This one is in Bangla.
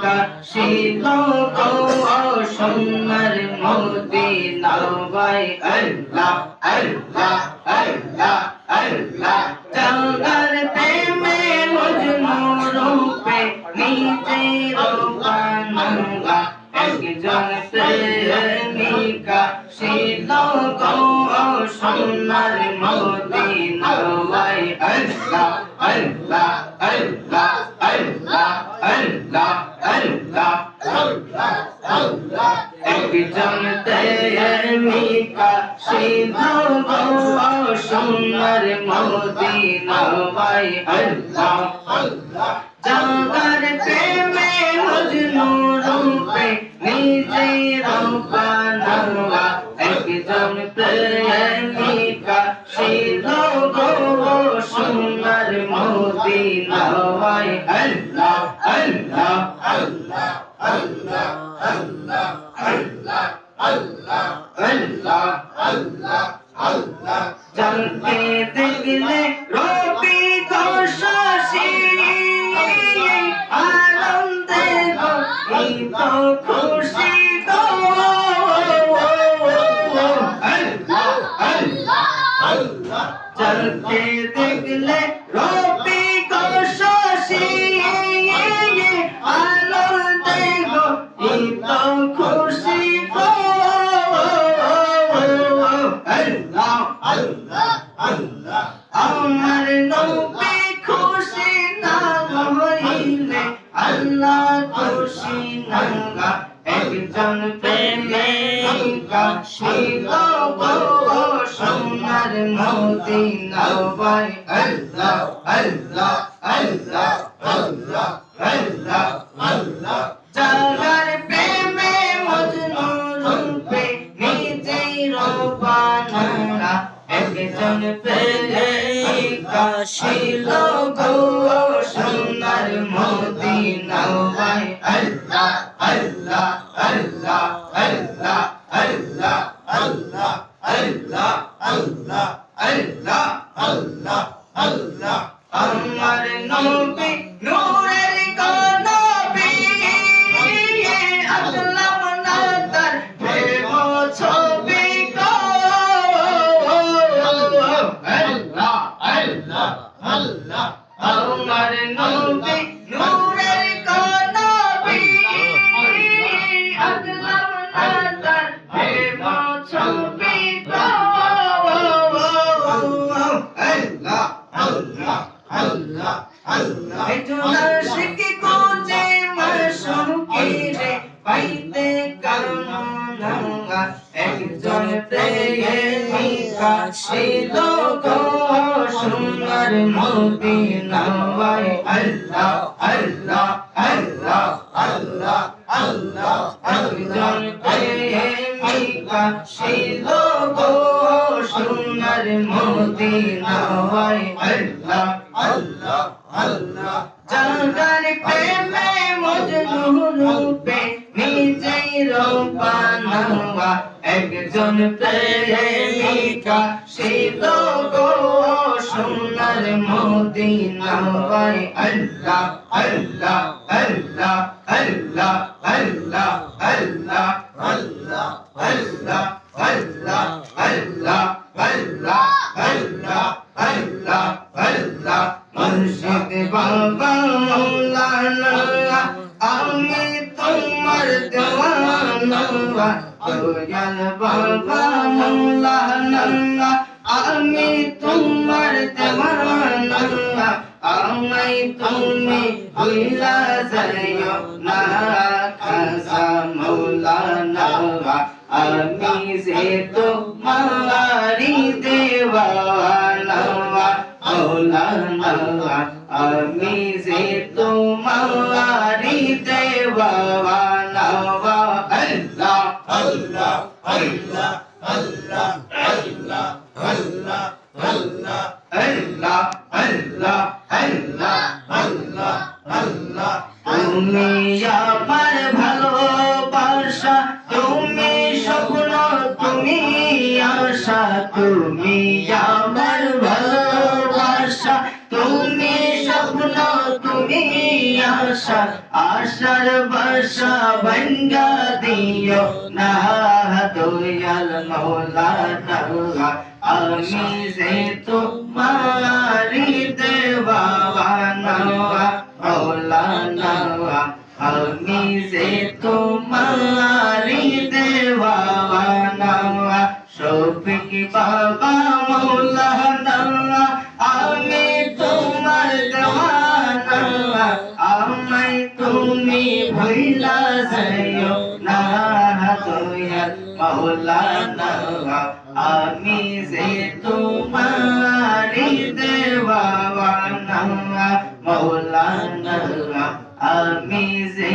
কাশিল গো সোনার মদিনায় আল্লাহ আল্লাহ আল্লাহ আল্লাহ চাঁদার প্রেমে মজনু রূপে নিজের বানাঙ্গা একজন প্রেমিকা ছিল গো সোনার মদিনায় আল্লাহ আল্লাহ আল্লাহ আল্লাহ আল্লাহ আল্লাহ আল্লাহ আল্লাহ একজন প্রেমিকা ছিল গো সোনার মদিনায় আল্লাহ আল্লাহ চাঁদার প্রেমে মজনু রূপে নিজের বানাওয়া একজন প্রেমিকা ছিল গো সোনার মদিনায় আল্লাহ আল্লাহ আল্লাহ আল্লাহ আল্লাহ আল্লাহ আল্লাহ আল্লাহ আল্লাহ আল্লাহ জানতে দেখলে রবি ঘোষাসী আনন্দে তো খুশি গো আল্লাহ আল্লাহ আল্লাহ জানতে দেখলে রবি ঘোষাসী আনন্দে তো খুশি গো আল্লাহ আল্লাহ আল্লাহ আমার নবী খুশি না হইলে আল্লাহ খুশি না একজন প্রেমিকা ছিল গো সোনার মদিনায় আল্লাহ আল্লাহ আল্লাহ আল্লাহ আল্লাহ আল্লাহ জাগার প্রেমে মজনু রূপে নিজের বানানা একজন প্রেমিকা ছিল গো সোনার মদিনায় আল্লাহ আল্লাহ আল্লাহ আল্লাহ আল্লাহ আল্লাহ আল্লাহ আল্লাহ আল্লাহ আল্লাহ আল্লাহ আমার নবী নূরের নবী আল্লাহ না তার প্রেম ছবি গো আল্লাহ আল্লাহ আল্লাহ আমার নবী নূরের নবী আল্লাহ না তার প্রেম ছবি গো আল্লাহ আল্লাহ আল্লাহ আল্লাহ জোনা শিখি কোজে মাসুকি রে পাইতে কামনা একজন প্রেমিকা ছিল গো সোনার মদিনায় আল্লাহ আল্লাহ আল্লাহ আল্লাহ আল্লাহ একজন প্রেমিকা ছিল গো সোনার মদিনায় আল্লাহ আল্লাহ আল্লাহ জাগার প্রেমে মজনু রূপে নিজের বানাওয়া একজন প্রেমিকা ছিল গো সোনার মদিনায় আল্লাহ আল্লাহ আল্লাহ আল্লাহ আল্লাহ আল্লাহ আল্লাহ আল্লাহ আল্লাহ আল্লাহ আল্লাহ আল্লাহ আল্লাহ আল্লাহ মুর্শিদ বাবা মাওলানা আমি তোমার দেওয়ানা দয়াল বাবা মাওলানা আমি তোমার দেওয়ানা আমায় তুমি ভুলা যাইও না খাসা মাওলানা আমি যে তোমারি দেওয়ানা মাওলানা আমি যে তোমারি দেওয়ানা আল্লাহ আল্লাহ আল্লাহ আল্লাহ আল্লাহ আল্লাহ আল্লাহ আল্লাহ আল্লাহ আল্লাহ আল্লাহ আল্লাহ তুমি আমার ভালোবাসা তুমি স্বপ্ন তুমি আশা তুমি আমার ভালোবাসা তুমি স্বপ্ন তুমি আশা আশার বাসা ভাঙ্গা দিও না দয়াল মৌলানা আমি যে তোমারি দেওয়ানা মৌলানা আমি যে তোমারি দেওয়ানা শফিক বাবা মৌলানা আমি তোমার দেওয়ানা আমায় তুমি ভুলা যাইও না দয়াল মৌলানা আমি যে তোমারি দেওয়ানা মৌলানা আমি যে